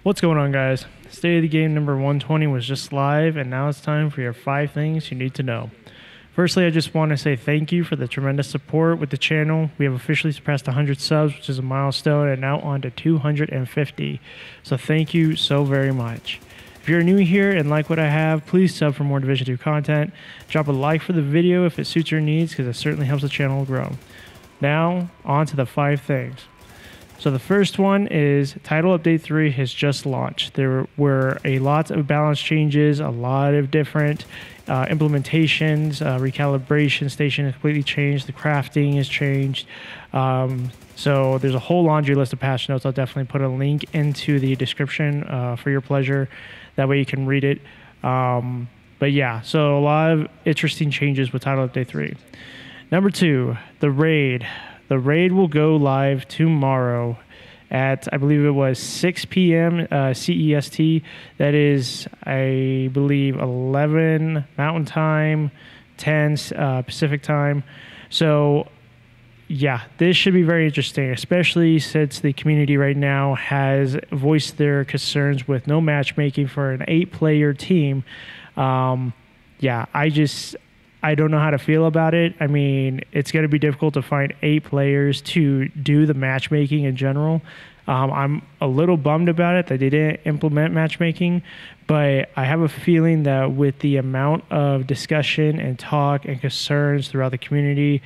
What's going on, guys? State of the Game number 120 was just live, and now it's time for your 5 things you need to know. Firstly, I just want to say thank you for the tremendous support with the channel. We have officially surpassed 100 subs, which is a milestone, and now on to 250. So thank you so very much. If you're new here and like what I have, please sub for more Division 2 content. Drop a like for the video if it suits your needs, because it certainly helps the channel grow. Now, on to the 5 things. So the first one is Title Update 3 has just launched. There were a lot of balance changes, a lot of different implementations, recalibration station has completely changed, the crafting has changed. So there's a whole laundry list of patch notes. I'll definitely put a link into the description for your pleasure. That way you can read it. But yeah, so a lot of interesting changes with Title Update 3. Number 2, the raid. The raid will go live tomorrow at, I believe it was 6 p.m. CEST. That is, I believe, 11 Mountain Time, 10 Pacific Time. So, yeah, this should be very interesting, especially since the community right now has voiced their concerns with no matchmaking for an 8-player team. Yeah, I don't know how to feel about it. I mean, it's going to be difficult to find 8 players to do the matchmaking in general. I'm a little bummed about it that they didn't implement matchmaking, but I have a feeling that with the amount of discussion and talk and concerns throughout the community,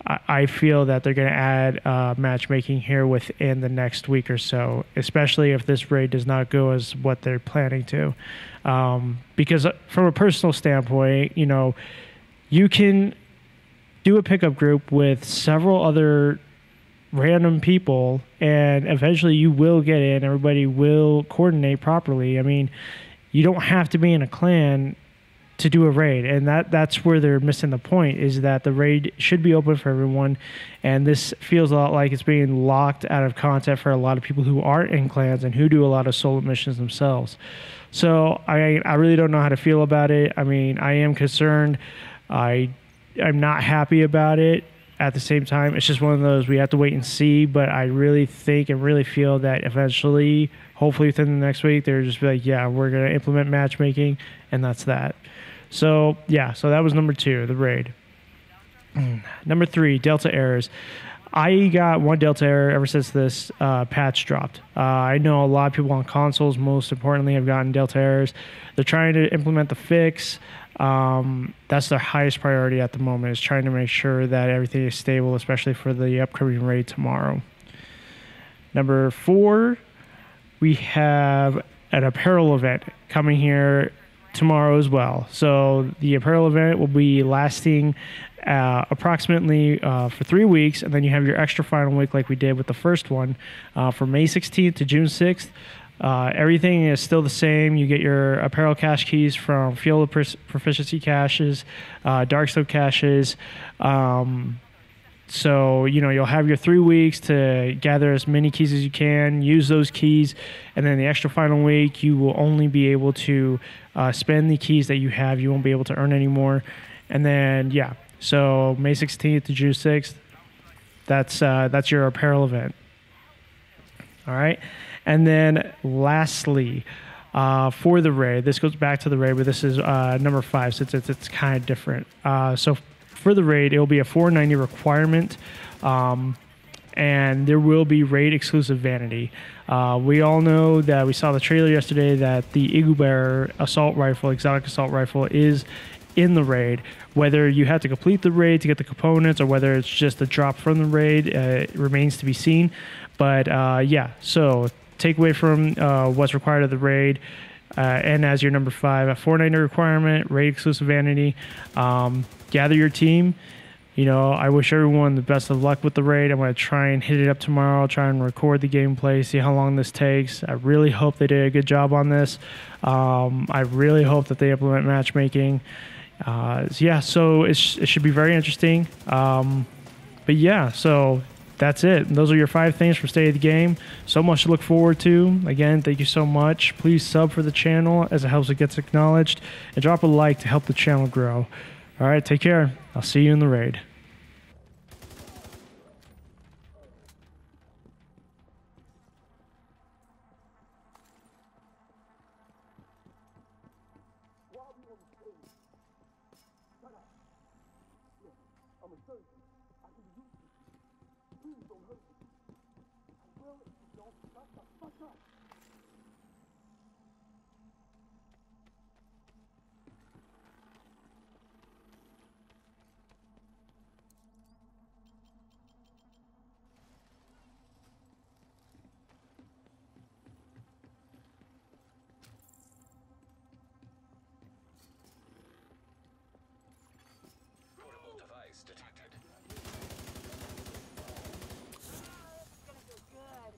I feel that they're going to add matchmaking here within the next week or so, especially if this raid does not go as what they're planning to. Because from a personal standpoint, you know, you can do a pickup group with several other random people, and eventually you will get in. Everybody will coordinate properly. I mean, you don't have to be in a clan to do a raid, and that's where they're missing the point, is that the raid should be open for everyone, and this feels a lot like it's being locked out of content for a lot of people who aren't in clans and who do a lot of solo missions themselves. So I really don't know how to feel about it. I mean, I am concerned. I'm not happy about it. At the same time, it's just one of those we have to wait and see, but I really think and really feel that eventually, hopefully within the next week, they're just be like, yeah, we're going to implement matchmaking, and that's that. So, yeah, so that was number 2, the raid. Number 3, Delta errors. I got one Delta error ever since this patch dropped. I know a lot of people on consoles, most importantly, have gotten Delta errors. They're trying to implement the fix. That's their highest priority at the moment, is trying to make sure that everything is stable, especially for the upcoming raid tomorrow. Number 4, we have an apparel event coming here tomorrow as well. So the apparel event will be lasting approximately for 3 weeks, and then you have your extra final week like we did with the first one from May 16th to June 6th. Everything is still the same. You get your apparel cache keys from Fuel Proficiency caches, Darkstone caches. So, you know, you'll have your 3 weeks to gather as many keys as you can, use those keys, and then the extra final week, you will only be able to spend the keys that you have. You won't be able to earn any more. And then, yeah, so May 16th to June 6th, that's your apparel event. All right. And then lastly, for the raid, this goes back to the raid, but this is number 5 since it's kind of different. So for the raid, it will be a 490 requirement, and there will be raid exclusive vanity. We all know that we saw the trailer yesterday that the Eagle Bearer assault rifle, exotic assault rifle, is in the raid. Whether you have to complete the raid to get the components or whether it's just a drop from the raid, it remains to be seen. But yeah, so takeaway from what's required of the raid, and as your number 5, a 490 requirement, raid exclusive vanity. Gather your team. You know, I wish everyone the best of luck with the raid. I'm going to try and hit it up tomorrow, try and record the gameplay, see how long this takes. I really hope they did a good job on this. I really hope that they implement matchmaking. Yeah, so it should be very interesting. But yeah, so that's it. And those are your 5 things from State of the Game. So much to look forward to. Again, thank you so much. Please sub for the channel as it helps it gets acknowledged. And drop a like to help the channel grow. All right, take care. I'll see you in the raid. hurt you. I can use you. Please don't hurt me. I will if you don't shut the fuck up. Portable device detected. This is gonna go good.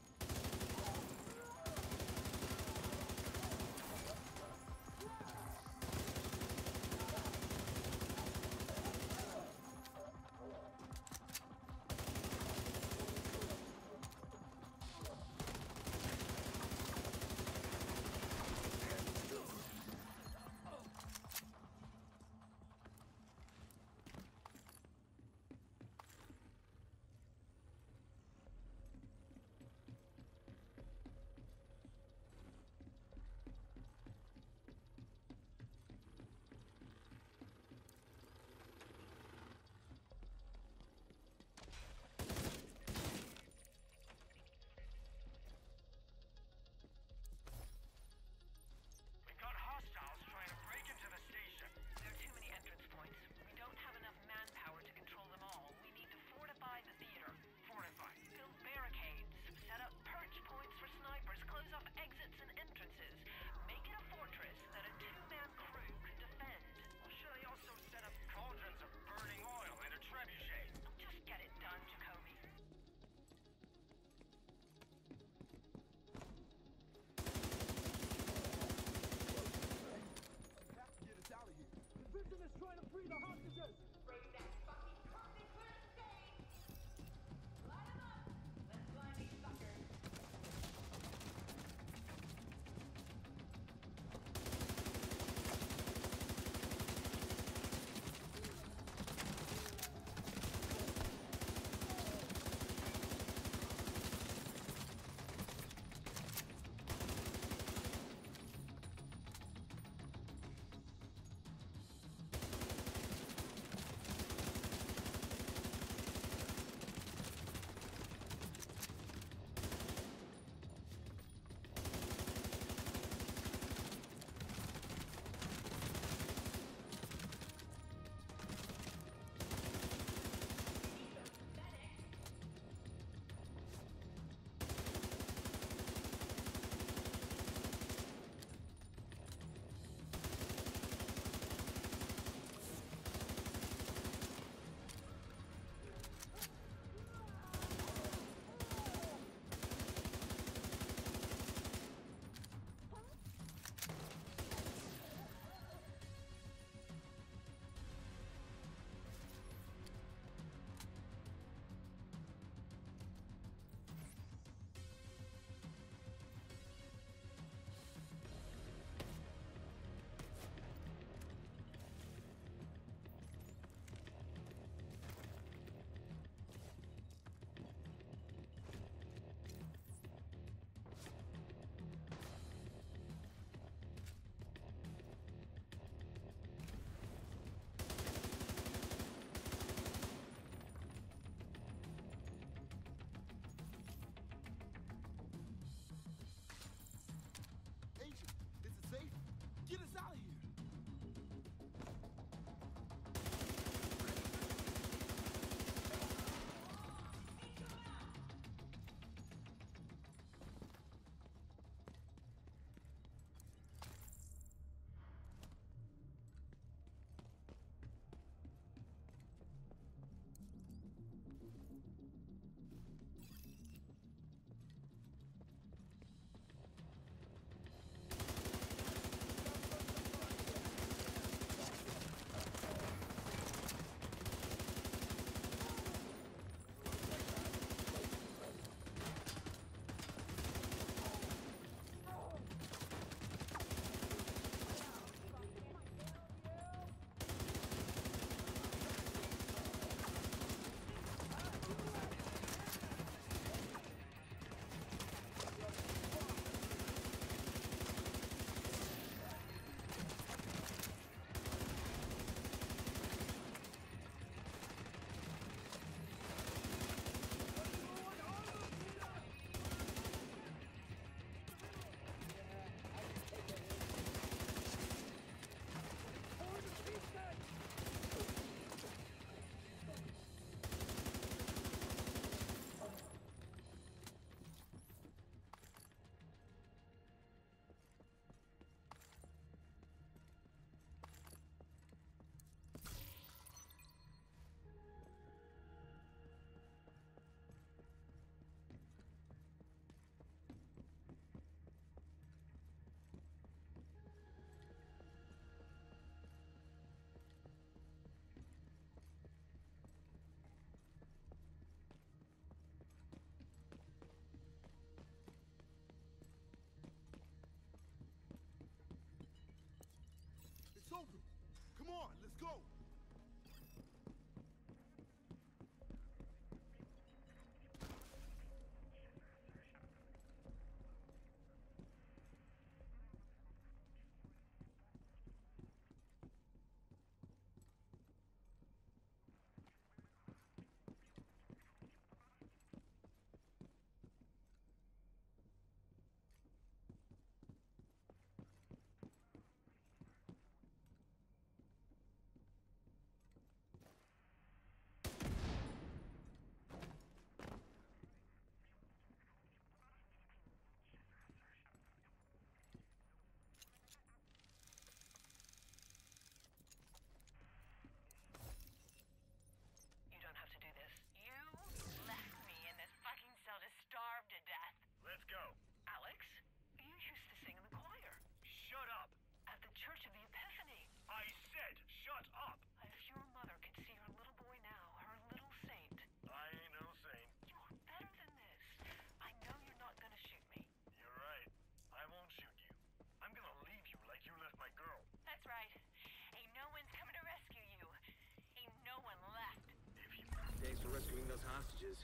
hostages.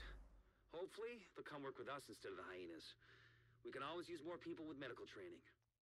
Hopefully, they'll come work with us instead of the hyenas. We can always use more people with medical training.